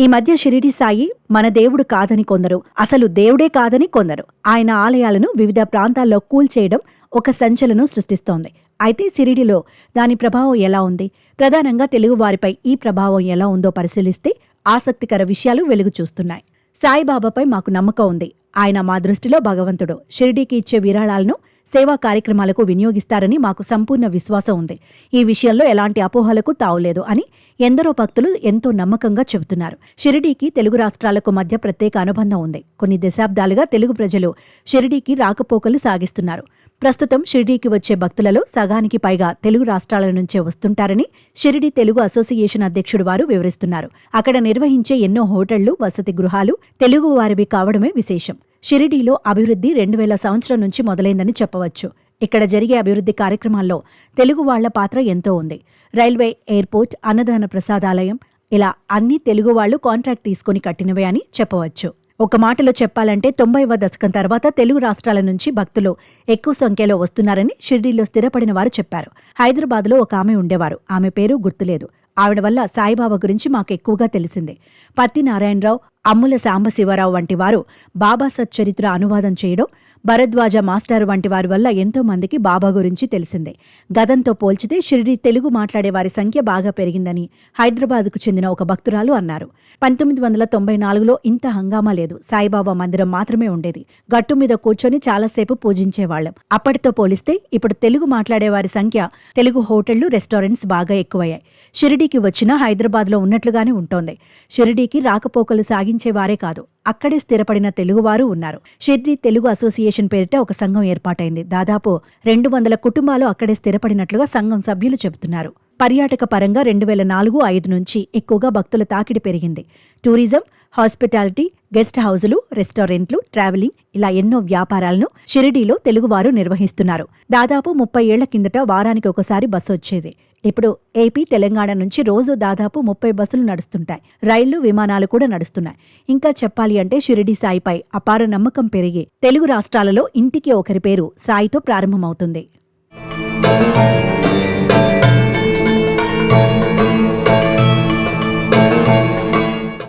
ఈ మధ్య షిరిడి సాయి మన దేవుడు కాదని కొందరు, అసలు దేవుడే కాదని కొందరు ఆయన ఆలయాలను వివిధ ప్రాంతాల్లో కూల్చేయడం ఒక సంచలనం సృష్టిస్తోంది. అయితే షిరిడిలో దాని ప్రభావం ఎలా ఉంది, ప్రధానంగా తెలుగువారిపై ఈ ప్రభావం ఎలా ఉందో పరిశీలిస్తే ఆసక్తికర విషయాలు వెలుగు చూస్తున్నాయి. సాయిబాబాపై మాకు నమ్మకం ఉంది. ఆయన మా దృష్టిలో భగవంతుడు. షిరిడీకి ఇచ్చే విరాళాలను సేవా కార్యక్రమాలకు వినియోగిస్తారని మాకు సంపూర్ణ విశ్వాసం ఉంది. ఈ విషయంలో ఎలాంటి అపోహలకు తావులేదు అని ఎందరో భక్తులు ఎంతో నమ్మకంగా చెబుతున్నారు. షిరిడీకి తెలుగు రాష్ట్రాలకు మధ్య ప్రత్యేక అనుబంధం ఉంది. కొన్ని దశాబ్దాలుగా తెలుగు ప్రజలు షిరిడీకి రాకపోకలు సాగిస్తున్నారు. ప్రస్తుతం షిరిడీకి వచ్చే భక్తులలో సగానికి పైగా తెలుగు రాష్ట్రాల నుంచే వస్తుంటారని షిరిడీ తెలుగు అసోసియేషన్ అధ్యక్షుడు వారు వివరిస్తున్నారు. అక్కడ నిర్వహించే ఎన్నో హోటళ్లు, వసతి గృహాలు తెలుగు వారివి కావడమే విశేషం. షిరిడీలో అభివృద్ధి 2000 సంవత్సరం నుంచి మొదలైందని చెప్పవచ్చు. ఇక్కడ జరిగే అభివృద్ధి కార్యక్రమాల్లో తెలుగు వాళ్ల పాత్ర ఎంతో ఉంది. రైల్వే, ఎయిర్పోర్ట్, అన్నదాన ప్రసాదాలయం ఇలా అన్ని తెలుగు వాళ్లు కాంట్రాక్ట్ తీసుకుని కట్టినవే అని చెప్పవచ్చు. ఒక మాటలో చెప్పాలంటే 90వ దశకం తర్వాత తెలుగు రాష్ట్రాల నుంచి భక్తులు ఎక్కువ సంఖ్యలో వస్తున్నారని షిరిడీలో స్థిరపడిన వారు చెప్పారు. హైదరాబాద్లో ఒక ఆమె ఉండేవారు. ఆమె పేరు గుర్తులేదు. ఆవిడ వల్ల సాయిబాబా గురించి మాకు ఎక్కువగా తెలిసింది. పత్తి నారాయణరావు, అమ్ముల సాంబశివరావు వంటి వారు బాబా సచ్చరిత్ర అనువాదం చేయడం, భరద్వాజ మాస్టారు వంటి వారి వల్ల ఎంతో మందికి బాబా గురించి తెలిసిందే. గతంతో పోల్చితే షిరిడీ తెలుగు మాట్లాడే వారి సంఖ్య బాగా పెరిగిందని హైదరాబాద్కు చెందిన ఒక భక్తురాలు అన్నారు. 1994లో ఇంత హంగామా లేదు. సాయిబాబా మందిరం మాత్రమే ఉండేది. గట్టు మీద కూర్చొని చాలాసేపు పూజించేవాళ్లం. అప్పటితో పోలిస్తే ఇప్పుడు తెలుగు మాట్లాడే వారి సంఖ్య, తెలుగు హోటళ్లు, రెస్టారెంట్స్ బాగా ఎక్కువయ్యాయి. షిరిడీకి వచ్చినా హైదరాబాద్లో ఉన్నట్లుగానే ఉంటోంది. షిరిడీకి రాకపోకలు సాగించేవారే కాదు, అక్కడే స్థిరపడిన తెలుగువారు ఉన్నారు. షిరిడీ తెలుగు అసోసియేషన్ పేరిట ఒక సంఘం ఏర్పాటైంది. దాదాపు 200 కుటుంబాలు అక్కడే స్థిరపడినట్లుగా సంఘం సభ్యులు చెబుతున్నారు. పర్యాటక పరంగా 2004-05 నుంచి ఎక్కువగా భక్తుల తాకిడి పెరిగింది. టూరిజం, హాస్పిటాలిటీ, గెస్ట్ హౌజులు, రెస్టారెంట్లు, ట్రావెలింగ్ ఇలా ఎన్నో వ్యాపారాలను షిరిడీలో తెలుగువారు నిర్వహిస్తున్నారు. దాదాపు 30 ఏళ్ల కిందట వారానికి ఒకసారి బస్సు వచ్చేది. ఇప్పుడు ఏపీ, తెలంగాణ నుంచి రోజు దాదాపు 30 బస్సులు నడుస్తుంటాయి. రైళ్లు, విమానాలు కూడా నడుస్తున్నాయి. ఇంకా చెప్పాలి అంటే షిరిడీ సాయిపై అపార నమ్మకం పెరిగి తెలుగు రాష్ట్రాలలో ఇంటికి ఒకరి పేరు సాయితో ప్రారంభమవుతుంది.